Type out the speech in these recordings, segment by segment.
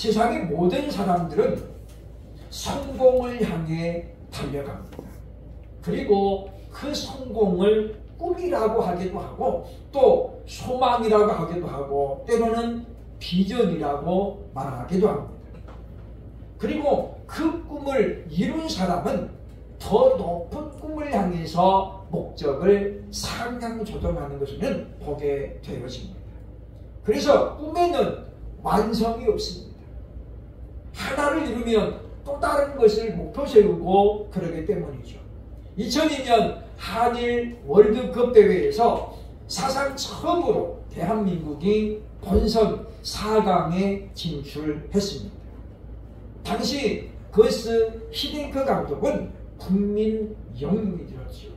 세상의 모든 사람들은 성공을 향해 달려갑니다. 그리고 그 성공을 꿈이라고 하기도 하고 또 소망이라고 하기도 하고 때로는 비전이라고 말하기도 합니다. 그리고 그 꿈을 이룬 사람은 더 높은 꿈을 향해서 목적을 상향 조정하는 것을 보게 되어집니다. 그래서 꿈에는 완성이 없습니다. 하나를 이루면 또 다른 것을 목표 세우고 그러기 때문이죠. 2002년 한일 월드컵 대회에서 사상 처음으로 대한민국이 본선 4강에 진출했습니다. 당시 거스 히딩크 감독은 국민 영웅이 되었죠.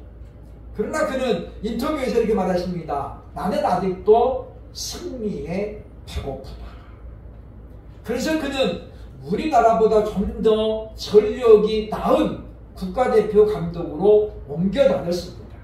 그러나 그는 인터뷰에서 이렇게 말했습니다. 나는 아직도 승리에 배고프다. 그래서 그는 우리나라보다 좀 더 전력이 나은 국가대표 감독으로 옮겨 다녔습니다.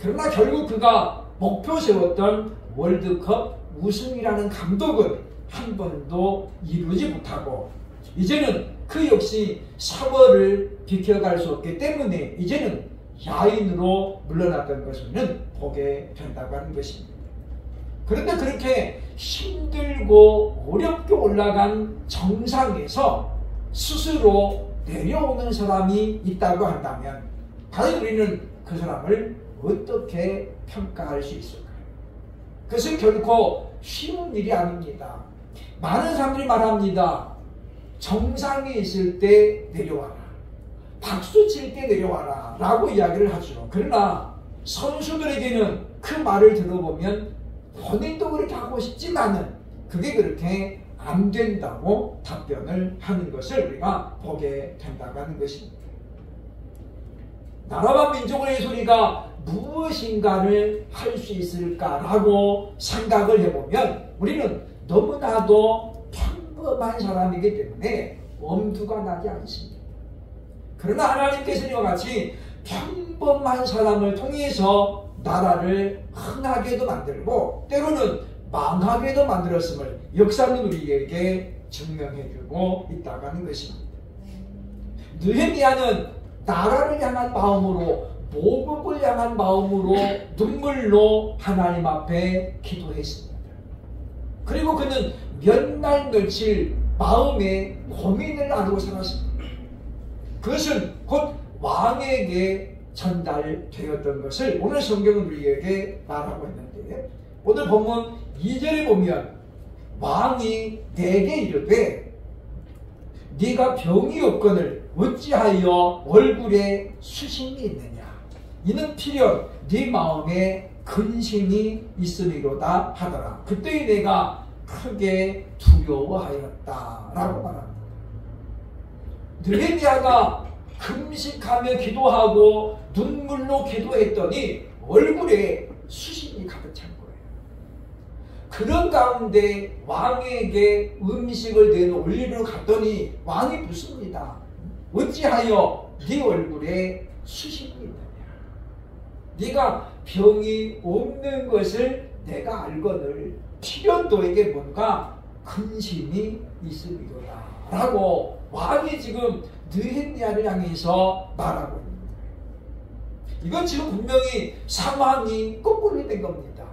그러나 결국 그가 목표 세웠던 월드컵 우승이라는 감독은 한 번도 이루지 못하고 이제는 그 역시 사월을 비켜갈 수 없기 때문에 이제는 야인으로 물러났던 것을 보게 된다고 하는 것입니다. 그런데 그렇게 힘들고 어렵게 올라간 정상에서 스스로 내려오는 사람이 있다고 한다면 과연 우리는 그 사람을 어떻게 평가할 수 있을까요? 그것은 결코 쉬운 일이 아닙니다. 많은 사람들이 말합니다. 정상에 있을 때 내려와라. 박수 칠 때 내려와라. 라고 이야기를 하죠. 그러나 선수들에게는 그 말을 들어보면 본인도 그렇게 하고 싶지만은 그게 그렇게 안 된다고 답변을 하는 것을 우리가 보게 된다고 하는 것입니다. 나라와 민족의 소리가 무엇인가를 할 수 있을까라고 생각을 해보면 우리는 너무나도 평범한 사람이기 때문에 엄두가 나지 않습니다. 그러나 하나님께서는 이와 같이 평범한 사람을 통해서 나라를 흥하게도 만들고 때로는 망하게도 만들었음을 역사는 우리에게 증명해주고 있다고 하는 것입니다. 느헤미야는 나라를 향한 마음으로 모국을 향한 마음으로 눈물로 하나님 앞에 기도했습니다. 그리고 그는 몇 날 며칠 마음에 고민을 나누고 살았습니다. 그것은 곧 왕에게 전달되었던 것을 오늘 성경은 우리에게 말하고 있는데 오늘 본문 2절에 보면 왕이 내게 이르되 네가 병이 없거늘 어찌하여 얼굴에 수심이 있느냐 이는 필연 네 마음에 근심이 있음이로다 하더라. 그때 내가 크게 두려워하였다 라고 말합니다. 느헤미야가 금식하며 기도하고 눈물로 기도했더니 얼굴에 수심이 가득 찬 거예요. 그런 가운데 왕에게 음식을 내놓으러 갔더니 왕이 묻습니다. 어찌하여 네 얼굴에 수심이 있느냐. 네가 병이 없는 것을 내가 알거늘 필연 너에게 뭔가 근심이 있음이로다 라고 왕이 지금 느헤미야를 향해서 말하고 있는 거예요. 이건 지금 분명히 상황이 거꾸로 된 겁니다.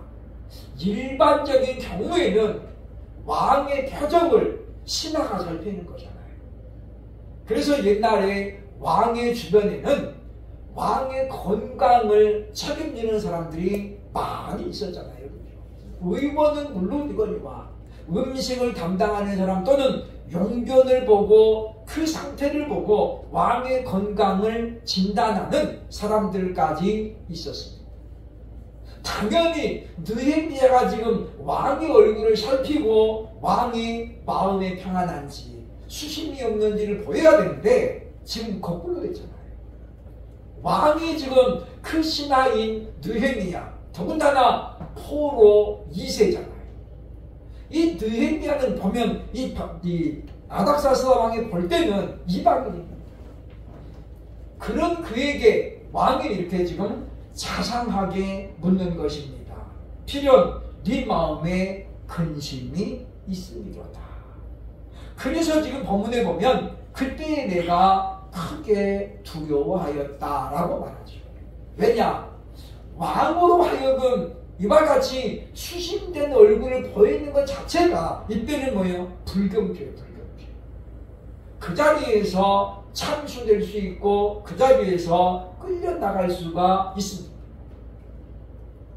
일반적인 경우에는 왕의 표정을 신하가 살피는 거잖아요. 그래서 옛날에 왕의 주변에는 왕의 건강을 책임지는 사람들이 많이 있었잖아요. 의원은 물론이거니와 음식을 담당하는 사람 또는 용변을 보고 그 상태를 보고 왕의 건강을 진단하는 사람들까지 있었습니다. 당연히 느헤미야가 지금 왕의 얼굴을 살피고 왕의 마음에 평안한지 수심이 없는지를 보여야 되는데 지금 거꾸로 됐잖아요. 왕이 지금 그 신하인 느헤미야 더군다나 포로 2세잖아요. 이 느헤미야는 보면 이 아닥사스다 왕이 볼 때는 이방인입니다. 그런 그에게 왕이 이렇게 지금 자상하게 묻는 것입니다. 필연 네 마음에 근심이 있으리로다. 그래서 지금 본문에 보면 그때 내가 크게 두려워하였다라고 말하죠. 왜냐? 왕으로 하여금 이와 같이 수심된 얼굴을 보이는 것 자체가 이때는 뭐예요? 불경죄예요. 불경죄. 그 자리에서 참수될 수 있고 그 자리에서 끌려나갈 수가 있습니다.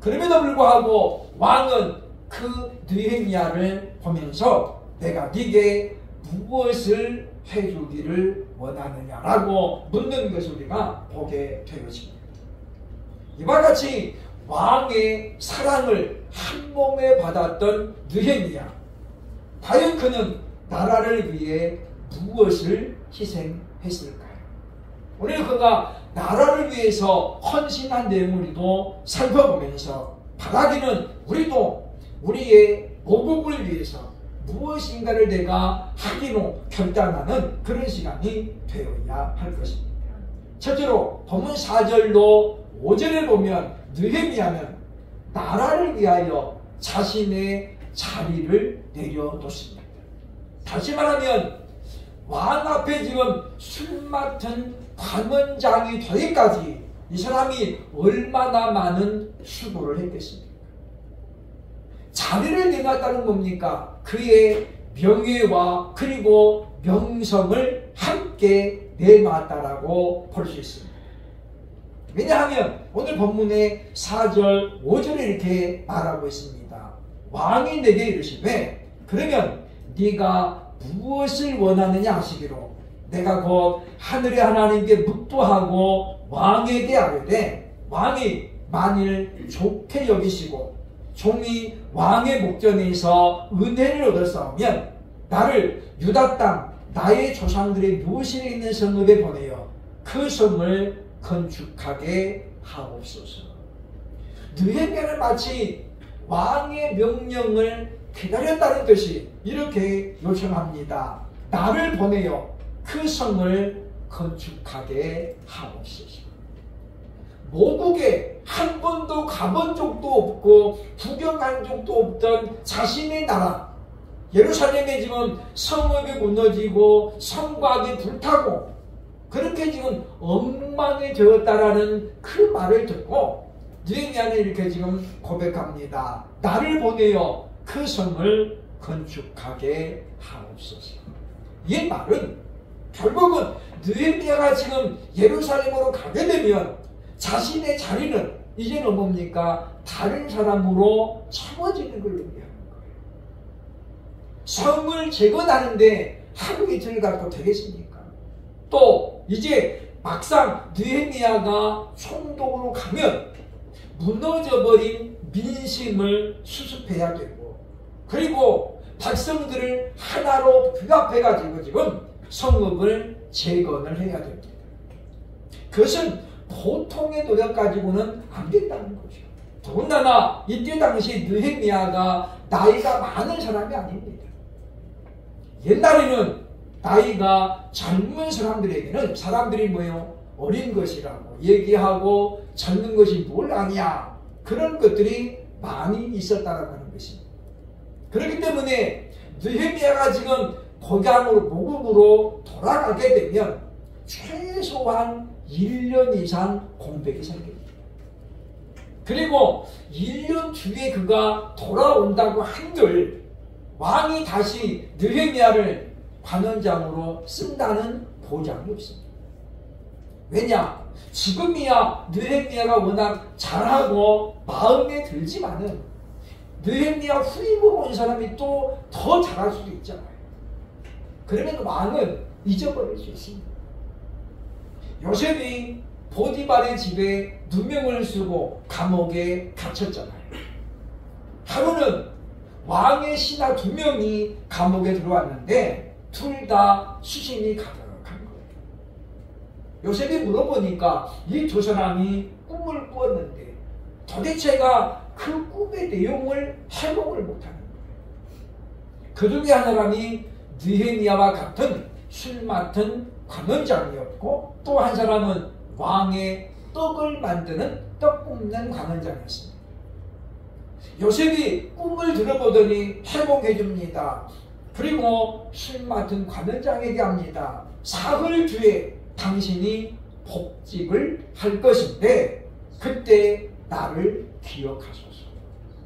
그럼에도 불구하고 왕은 그 느헤미야를 보면서 내가 네게 무엇을 해주기를 원하느냐라고 묻는 것을 우리가 보게 되었습니다. 이와 같이 왕의 사랑을 한몸에 받았던 느헤미야, 과연 그는 나라를 위해 무엇을 희생했을까요? 오늘 그가 나라를 위해서 헌신한 내용을 살펴보면서 바라기는 우리도 우리의 모국을 위해서 무엇인가를 내가 하기로 결단하는 그런 시간이 되어야 할 것입니다. 첫째로 본문 4절로 5절에 보면 느헤미야는 나라를 위하여 자신의 자리를 내려놓습니다. 다시 말하면 왕 앞에 지금 술 맡은 관원장이 되기까지 이 사람이 얼마나 많은 수고를 했겠습니까? 자리를 내놨다는 뭡니까? 그의 명예와 그리고 명성을 함께 내놨다라고 볼 수 있습니다. 왜냐하면 오늘 본문의 4절, 5절에 이렇게 말하고 있습니다. 왕이 내게 이르시되 그러면 네가 무엇을 원하느냐 하시기로 내가 곧 하늘의 하나님께 묵도하고 왕에게 아뢰되 왕이 만일 좋게 여기시고 종이 왕의 목전에서 은혜를 얻었사오면 나를 유다 땅 나의 조상들의 묘실에 있는 성읍에 보내어 그 성을 건축하게 하옵소서. 느헤미야는 마치 왕의 명령을 기다렸다는 듯이 이렇게 요청합니다. 나를 보내어 그 성을 건축하게 하옵소서. 모국에 한 번도 가본 적도 없고 구경한 적도 없던 자신의 나라 예루살렘에 지금 성읍이 무너지고 성곽이 불타고 그렇게 지금 엉망이 되었다라는 그 말을 듣고 느헤미야는 이렇게 지금 고백합니다. 나를 보내어 그 성을 건축하게 하옵소서. 이 말은 결국은 느헤미야가 지금 예루살렘으로 가게 되면 자신의 자리는 이제는 뭡니까? 다른 사람으로 채워지는 걸 의미하는 거예요. 성을 재건하는데 하루 이틀 갖고 되겠습니까? 또 이제 막상 느헤미야가 총독으로 가면 무너져버린 민심을 수습해야 되고 그리고 백성들을 하나로 규합해가지고 지금 성읍을 재건을 해야 됩니다. 그것은 보통의 노력 가지고는 안 된다는 거죠. 더군다나 이때 당시 느헤미야가 나이가 많은 사람이 아닙니다. 옛날에는 나이가 젊은 사람들에게는 사람들이 뭐예요? 어린 것이라고 얘기하고 젊은 것이 뭘 아냐 그런 것들이 많이 있었다고 하는 것입니다. 그렇기 때문에 느헤미야가 지금 고향으로 모국으로 돌아가게 되면 최소한 1년 이상 공백이 생깁니다. 그리고 1년 뒤에 그가 돌아온다고 한들 왕이 다시 느헤미야를 관원장으로 쓴다는 보장이 없습니다. 왜냐? 지금이야 느헤미야가 워낙 잘하고 마음에 들지만은 느헤미야 후임으로 온 사람이 또 더 잘할 수도 있잖아요. 그러면 왕은 잊어버릴 수 있습니다. 요셉이 보디발의 집에 누명을 쓰고 감옥에 갇혔잖아요. 하루는 왕의 신하 2명이 감옥에 들어왔는데 둘 다 수심이 가득한 거예요. 요셉이 물어보니까 이 두 사람이 꿈을 꾸었는데 도대체가 그 꿈의 내용을 해몽을 못하는 거예요. 그 중에 한 사람이 느헤미야와 같은 술 맡은 관원장이었고 또 한 사람은 왕의 떡을 만드는 떡 굽는 관원장이었습니다. 요셉이 꿈을 들어보더니 해몽해 줍니다. 그리고 술 맡은 관원장에게 합니다. 사흘 뒤에 당신이 복직을 할 것인데 그때 나를 기억하소서.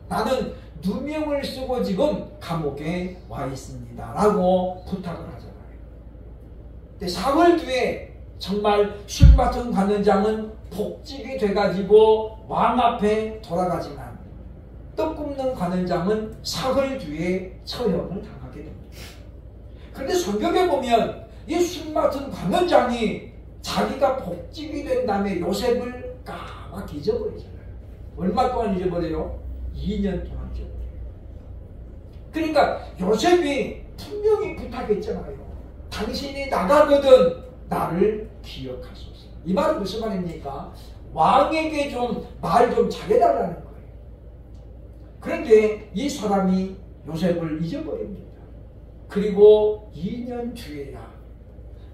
나는 누명을 쓰고 지금 감옥에 와 있습니다. 라고 부탁을 하잖아요. 근데 사흘 뒤에 정말 술 맡은 관원장은 복직이 돼가지고 왕 앞에 돌아가지만 떡 굽는 관원장은 사흘 뒤에 처형을 당하게 됩니다. 그런데 성경에 보면 이 술 맡은 관원장이 자기가 복직이 된 다음에 요셉을 까맣게 잊어버리잖아요. 얼마 동안 잊어버려요? 2년 동안 잊어버려요. 그러니까 요셉이 분명히 부탁했잖아요. 당신이 나가거든 나를 기억하소서. 이 말은 무슨 말입니까? 왕에게 좀 말 좀 잘해달라는 거예요. 그런데 이 사람이 요셉을 잊어버립니다. 그리고 2년 뒤에야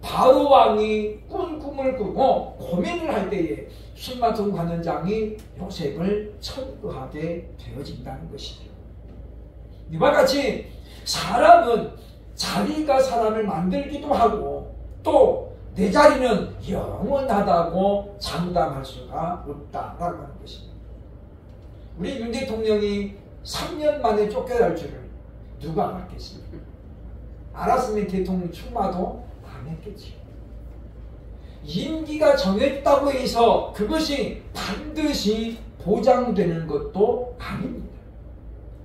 바로 왕이 꾼 꿈을 꾸고 고민을 할 때에 술 맡은 관원장이 요셉을 천거하게 되어진다는 것이죠. 이와 같이 사람은 자리가 사람을 만들기도 하고 또 내 자리는 영원하다고 장담할 수가 없다라고 하는 것입니다. 우리 윤 대통령이 3년 만에 쫓겨날 줄을 누가 알았겠습니까? 알았으면 대통령 출마도 안 했겠지요. 임기가 정했다고 해서 그것이 반드시 보장되는 것도 아닙니다.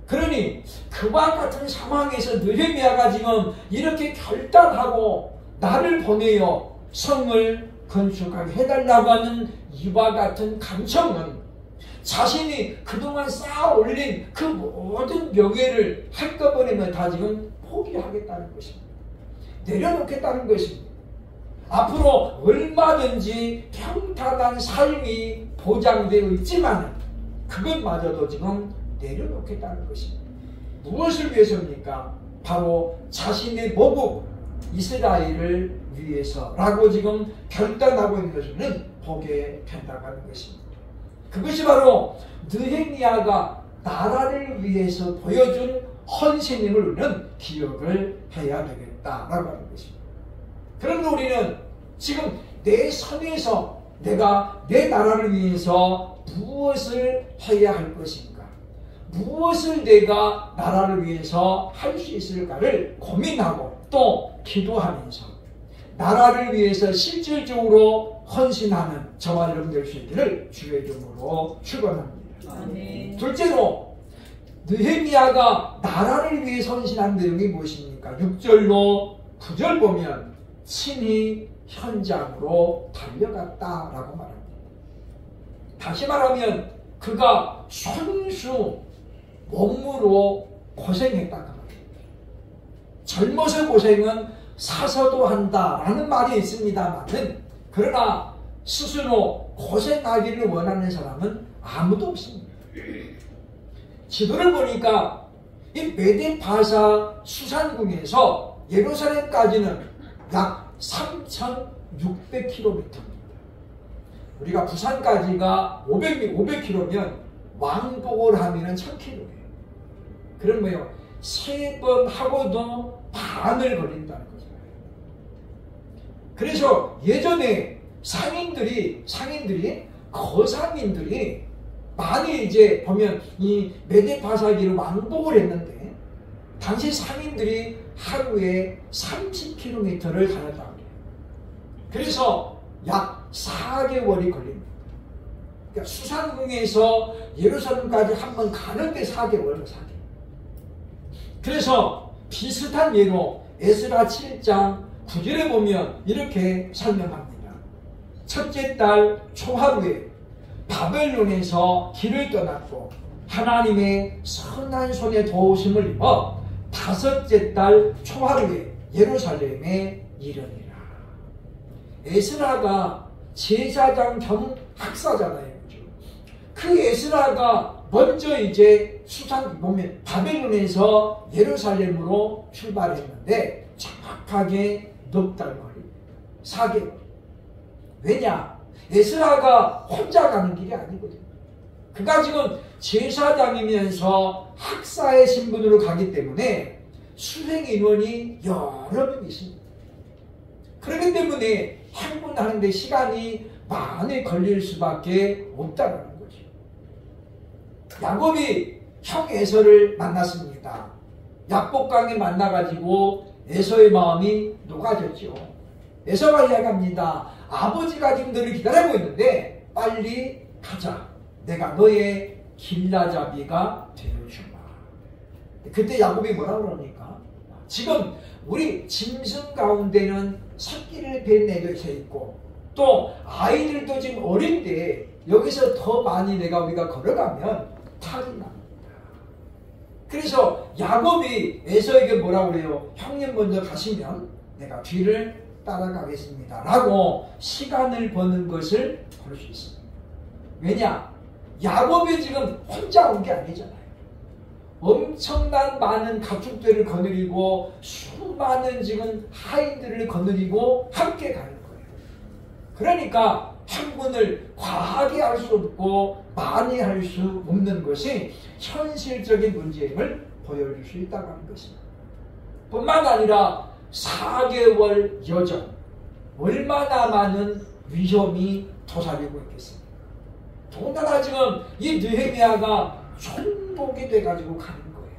그러니 그와 같은 상황에서 느헤미야가 지금 이렇게 결단하고 나를 보내어 성을 건축하게 해달라고 하는 이와 같은 감정은 자신이 그동안 쌓아 올린 그 모든 명예를 한꺼번에 다 지금 포기하겠다는 것입니다. 내려놓겠다는 것입니다. 앞으로 얼마든지 평탄한 삶이 보장되어 있지만 그것마저도 지금 내려놓겠다는 것입니다. 무엇을 위해서입니까? 바로 자신의 모국 이스라엘을 위해서라고 지금 결단하고 있는 것을 보게 된다고 하는 것입니다. 그것이 바로 느헤미야가 나라를 위해서 보여준 헌신임을 우리는 기억을 해야 되겠다라고 하는 것입니다. 그런데 우리는 지금 내 선에서 내가 내 나라를 위해서 무엇을 해야 할 것인가, 무엇을 내가 나라를 위해서 할 수 있을까를 고민하고 또 기도하면서 나라를 위해서 실질적으로 헌신하는 저와 여러분 될 수 있기를 주의 이름으로 축원합니다. 아멘. 둘째로 느헤미야가 나라를 위해서 헌신한 내용이 무엇입니까? 6절로 9절 보면 친히 현장으로 달려갔다라고 말합니다. 다시 말하면 그가 손수 몸으로 고생했다고 합니다. 젊어서 고생은 사서도 한다라는 말이 있습니다만은 그러나 스스로 고생하기를 원하는 사람은 아무도 없습니다. 지도를 보니까 이 메데파사 수산궁에서 예루살렘까지는 약 3,600km입니다. 우리가 부산까지가 500km면 왕복을 하면 1,000km예요. 그럼 뭐요? 3번 하고도 반을 걸린다는 거죠. 그래서 예전에 상인들이 거상인들이 많이 이제 보면 이 메데파사기를 왕복을 했는데 당시 상인들이 하루에 30km를 다녔다고 해요. 그래서 약 4개월이 걸립니다. 그러니까 수산궁에서 예루살렘까지 한번 가는데 4개월. 그래서 비슷한 예로 에스라 7장 9절에 보면 이렇게 설명합니다. 첫째 달 초하루에 바벨론에서 길을 떠났고 하나님의 선한 손에 도우심을 입어 다섯째 달 초하루에 예루살렘에 이르니라. 에스라가 제사장 겸 학사잖아요. 그 에스라가 먼저 이제 수산 보면 바벨론에서 예루살렘으로 출발했는데 정확하게 넉 달 만에 4개월. 왜냐? 에스라가 혼자 가는 길이 아니거든요. 그가 지금 제사장이면서 학사의 신분으로 가기 때문에 수행 인원이 여러 명 있습니다. 그렇기 때문에 행군하는 데 시간이 많이 걸릴 수밖에 없다는 거죠. 야곱이 형 에서를 만났습니다. 야복강에 만나가지고 에서의 마음이 녹아졌죠. 에서가 이야기합니다. 아버지가 지금 너를 기다리고 있는데 빨리 가자. 내가 너의 길라잡이가 되어주마. 그때 야곱이 뭐라고 그럽니까? 지금 우리 짐승 가운데는 새끼를 뱉내져 있고 또 아이들도 지금 어린데 여기서 더 많이 우리가 걸어가면 탈이 납니다. 그래서 야곱이 에서에게 뭐라고 그래요? 형님 먼저 가시면 내가 뒤를 따라가겠습니다 라고 시간을 버는 것을 볼 수 있습니다. 왜냐? 야곱이 지금 혼자 온 게 아니잖아요. 엄청난 많은 가축들을 거느리고 수많은 지금 하인들을 거느리고 함께 가는 거예요. 그러니까 행군을 과하게 할 수 없고 많이 할 수 없는 것이 현실적인 문제임을 보여줄 수 있다고 하는 것입니다. 뿐만 아니라 4개월 여정, 얼마나 많은 위험이 도사리고 있겠습니까? 더군다나 지금 이 느헤미야가 총독이 돼가지고 가는 거예요.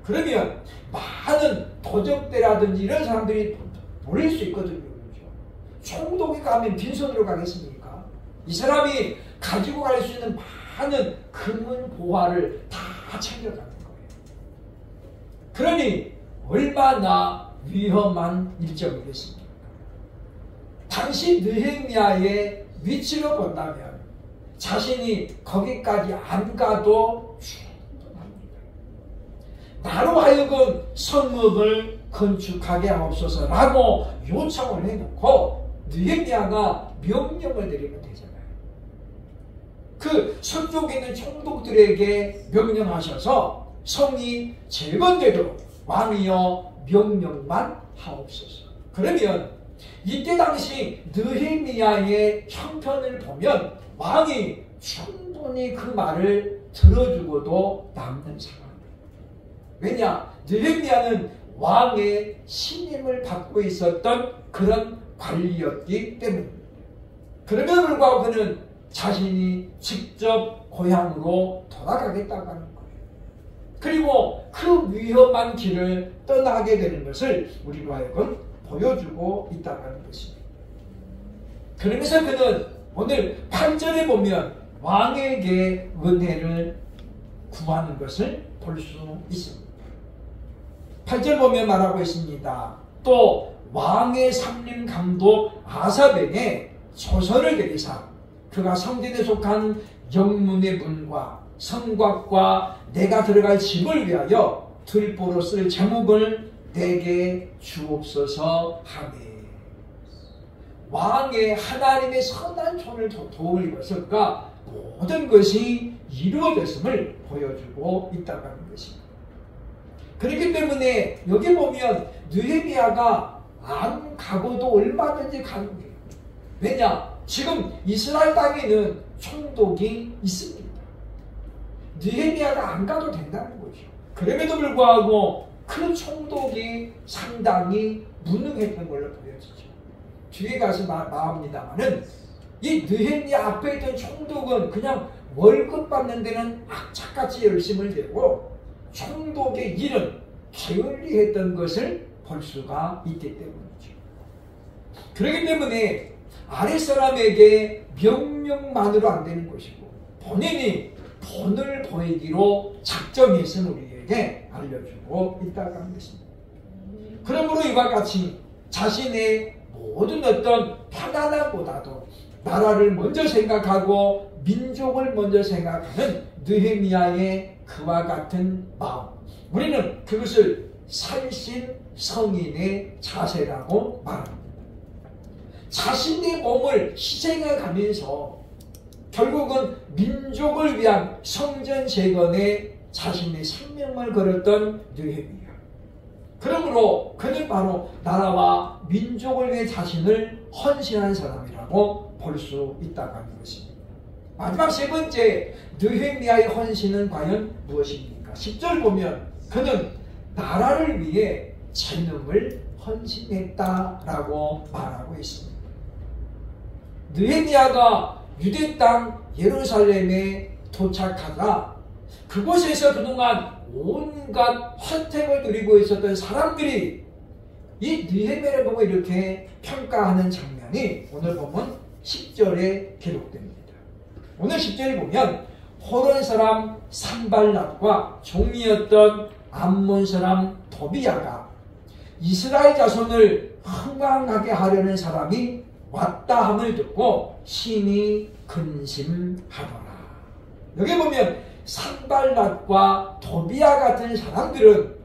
그러면 많은 도적대라든지 이런 사람들이 몰릴 수 있거든요. 그렇죠? 총독이 가면 빈손으로 가겠습니까? 이 사람이 가지고 갈 수 있는 많은 금은 보화를 다 챙겨가는 거예요. 그러니 얼마나 위험한 일정이겠습니까? 당시 느헤미야의 위치로 본다면 자신이 거기까지 안 가도 충분합니다. 나로 하여금 성읍을 건축하게 하옵소서라고 요청을 해놓고 느헤미야가 명령을 내리면 되잖아요. 그 서쪽에 있는 총독들에게 명령하셔서 성이 재건되도록 왕이여 명령만 하옵소서. 그러면 이때 당시 느헤미야의 형편을 보면 왕이 충분히 그 말을 들어주고도 남는 상황입니다. 왜냐? 느헤미야는 왕의 신임을 받고 있었던 그런 관리였기 때문입니다. 그럼에도 불구하고 그는 자신이 직접 고향으로 돌아가겠다고 하는 거예요. 그리고 그 위험한 길을 떠나게 되는 것을 우리로 하여금 보여주고 있다고 하는 것입니다. 그러면서 그는 오늘 8절에 보면 왕에게 은혜를 구하는 것을 볼 수 있습니다. 8절 보면 말하고 있습니다. 또 왕의 삼림 감독 아삽에게 조서를 내리사 그가 성전에 속한 영문의 문과 성곽과 내가 들어갈 집을 위하여 들보로 쓸 제목을 내게 주옵소서 하매. 왕의 하나님의 선한 손을 도움을 입었을까 모든 것이 이루어졌음을 보여주고 있다고 하는 것입니다. 그렇기 때문에 여기 보면 느헤미야가 안 가고도 얼마든지 가는 거예요. 왜냐? 지금 이스라엘 땅에는 총독이 있습니다. 느헤미야가 안 가도 된다는 거죠. 그럼에도 불구하고 그 총독이 상당히 무능했던 걸로 보여지죠. 뒤에 가서 나옵니다만은 이 느헤미야 앞에 있던 총독은 그냥 월급 받는 데는 악착같이 열심을 내고 총독의 일은 게을리했던 것을 볼 수가 있기 때문이죠. 그렇기 때문에 아랫사람에게 명령만으로 안 되는 것이고 본인이 본을 보이기로 작정이 있음을 우리에게 알려주고 있다고 하는 것입니다. 그러므로 이와 같이 자신의 모든 어떤 편안함보다도 나라를 먼저 생각하고 민족을 먼저 생각하는 느헤미야의 그와 같은 마음, 우리는 그것을 살신 성인의 자세라고 말합니다. 자신의 몸을 희생해 가면서 결국은 민족을 위한 성전 재건에 자신의 생명을 걸었던 느헤미야. 그러므로 그는 바로 나라와 민족을 위해 자신을 헌신한 사람이라고 볼 수 있다고 하는 것입니다. 마지막 세 번째, 느헤미야의 헌신은 과연 무엇입니까? 10절 보면 그는 나라를 위해 재능을 헌신했다라고 말하고 있습니다. 느헤미야가 유대 땅 예루살렘에 도착하자 그곳에서 그동안 온갖 혜택을 누리고 있었던 사람들이 이 느헤미야를 보고 이렇게 평가하는 장면이 오늘 보면 10절에 기록됩니다. 오늘 10절에 보면 호론 사람 산발랏과 종이었던 암몬 사람 도비야가 이스라엘 자손을 흥왕하게 하려는 사람이 왔다 함을 듣고 심히 근심하더라. 여기 보면 산발랏과 도비야 같은 사람들은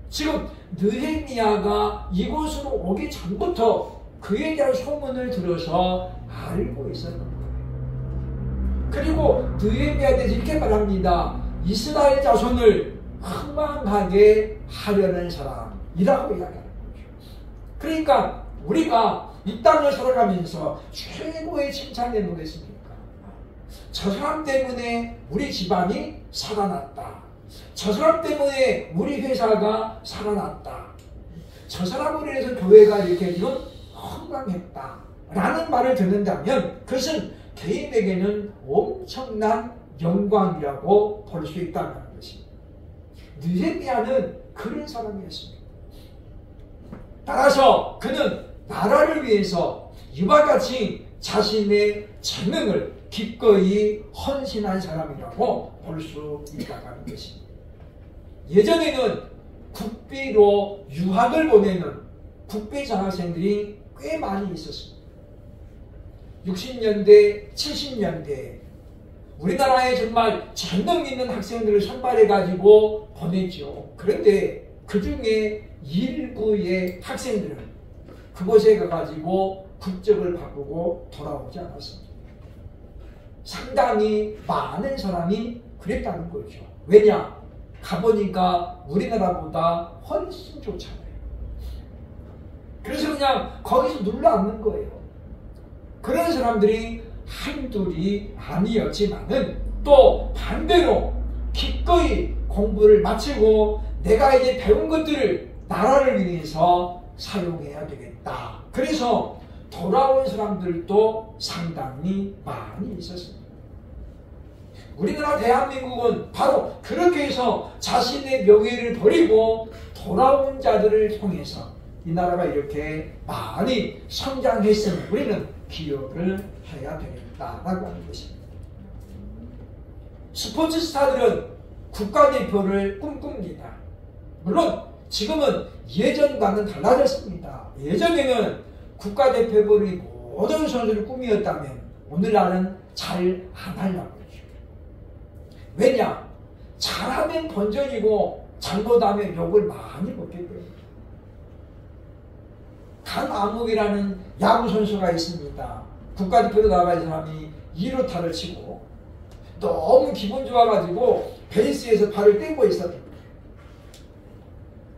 지금 느헤미야가 이곳으로 오기 전부터 그에 대한 소문을 들어서 알고 있었던 거예요. 그리고 느헤미야에 대해서 이렇게 말합니다. 이스라엘 자손을 흥왕하게 하려는 사람이라고 이야기하는 거죠. 그러니까 우리가 이 땅을 살아가면서 최고의 칭찬이 뭐겠습니까? 저 사람 때문에 우리 집안이 살아났다. 저 사람 때문에 우리 회사가 살아났다. 저 사람으로 인해서 교회가 이렇게 지금 흥왕했다. 라는 말을 듣는다면 그것은 개인에게는 엄청난 영광이라고 볼 수 있다는 것입니다. 느헤미야는 그런 사람이었습니다. 따라서 그는 나라를 위해서 이와 같이 자신의 재능을 기꺼이 헌신한 사람이라고 볼 수 있다는 것입니다. 예전에는 국비로 유학을 보내는 국비 장학생들이 꽤 많이 있었습니다. 60년대, 70년대 우리나라에 정말 재능 있는 학생들을 선발해가지고 보냈죠. 그런데 그 중에 일부의 학생들은 그곳에 가가지고 국적을 바꾸고 돌아오지 않았습니다. 상당히 많은 사람이 그랬다는 거죠. 왜냐? 가보니까 우리나라보다 훨씬 좋잖아요. 그래서 그냥 거기서 눌러앉는 거예요. 그런 사람들이 한둘이 아니었지만은 또 반대로 기꺼이 공부를 마치고 내가 이제 배운 것들을 나라를 위해서 사용해야 되겠다. 그래서 돌아온 사람들도 상당히 많이 있었습니다. 우리나라 대한민국은 바로 그렇게 해서 자신의 명예를 버리고 돌아온 자들을 통해서 이 나라가 이렇게 많이 성장했음을 우리는 기억을 해야 되겠다라고 하는 것입니다. 스포츠 스타들은 국가대표를 꿈꿉니다. 물론 지금은 예전과는 달라졌습니다. 예전에는 국가대표를 모든 선수를 꿈이었다면 오늘날은 잘 안 하려고 하죠. 왜냐? 잘하면 본전이고 잘못하면 욕을 많이 먹기 때문에. 강암욱이라는 야구선수가 있습니다. 국가대표로 나가는 사람이 2루타를 치고 너무 기분 좋아가지고 베이스에서 발을 떼고 있었던 거예요.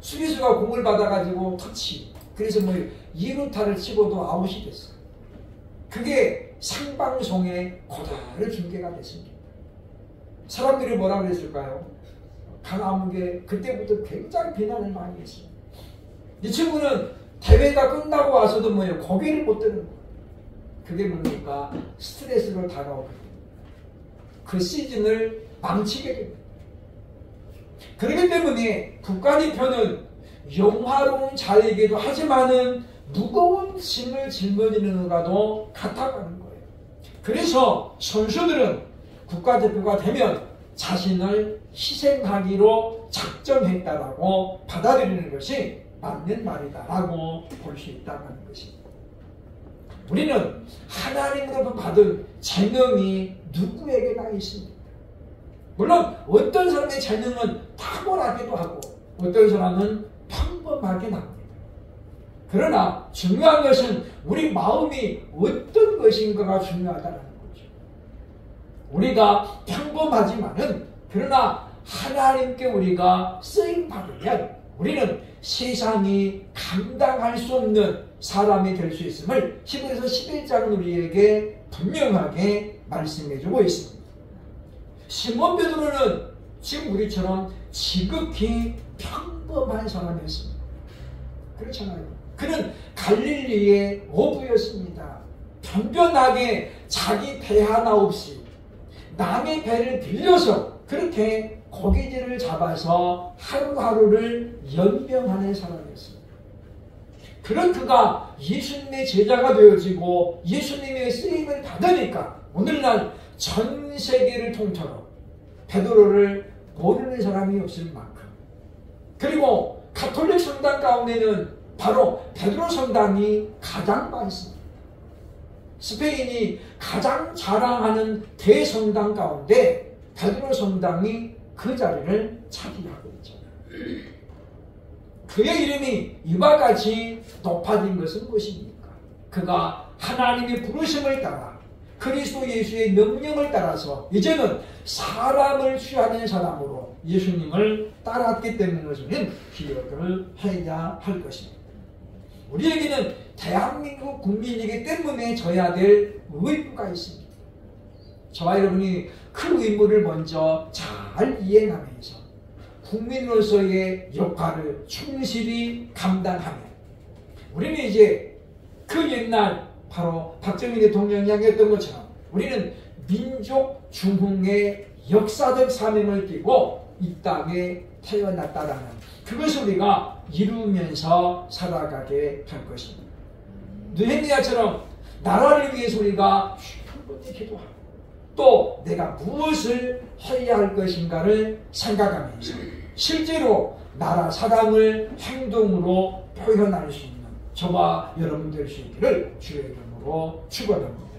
수비수가 공을 받아가지고 터치. 그래서 2루타를 치고도 아웃이 됐어요. 그게 생방송에 고다를 중계가 됐습니다. 사람들이 뭐라고 그랬을까요? 강암욱에 그때부터 굉장히 비난을 많이 했어요. 이 친구는 대회가 끝나고 와서도 고개를 못 드는 거예요. 그게 뭡니까? 스트레스로 다가오거든요. 그 시즌을 망치게 됩니다. 그렇기 때문에 국가대표는 영화로운 자리이기도 하지만은 무거운 짐을 짊어지는 것과도 같아가는 거예요. 그래서 선수들은 국가대표가 되면 자신을 희생하기로 작정했다라고 받아들이는 것이 맞는 말이다라고 볼 수 있다는 것입니다. 우리는 하나님으로부터 받은 재능이 누구에게나 있습니다. 물론 어떤 사람의 재능은 탁월하기도 하고 어떤 사람은 평범하게 납니다. 그러나 중요한 것은 우리 마음이 어떤 것인가가 중요하다는 거죠. 우리가 평범하지만은 그러나 하나님께 우리가 쓰임받으면 우리는 세상이 감당할 수 없는 사람이 될 수 있음을 히브리서 11장은 우리에게 분명하게 말씀해주고 있습니다. 시몬 베드로는 지금 우리처럼 지극히 평범한 평범한 사람이었습니다. 그렇잖아요. 그는 갈릴리의 어부였습니다. 변변하게 자기 배 하나 없이 남의 배를 빌려서 그렇게 고기질을 잡아서 하루하루를 연명하는 사람이었습니다. 그런 그가 예수님의 제자가 되어지고 예수님의 쓰임을 받으니까 오늘날 전 세계를 통틀어 베드로를 모르는 사람이 없을 만큼, 그리고 가톨릭 성당 가운데는 바로 베드로 성당이 가장 많습니다. 스페인이 가장 자랑하는 대성당 가운데 베드로 성당이 그 자리를 차지하고 있죠. 그의 이름이 이와 같이 높아진 것은 무엇입니까? 그가 하나님의 부르심을 따라 그리스도 예수의 명령을 따라서 이제는 사람을 취하는 사람으로 예수님을 따랐기 때문인 것을 기억을 해야 할 것입니다. 우리에게는 대한민국 국민이기 때문에 져야 될 의무가 있습니다. 저와 여러분이 그 의무를 먼저 잘 이행하면서 국민으로서의 역할을 충실히 감당하면 우리는 이제 그 옛날 바로 박정희 대통령이 이야기했던 것처럼 우리는 민족 중흥의 역사적 사명을 띠고 이 땅에 태어났다라는 그것을 우리가 이루면서 살아가게 할 것입니다. 느헤미야처럼 나라를 위해서 우리가 충분히 기도하고 또 내가 무엇을 해야 할 것인가를 생각하면서 실제로 나라 사랑을 행동으로 표현할 수 있는 저와 여러분 될 수 있기를 주의 이름으로 축원합니다.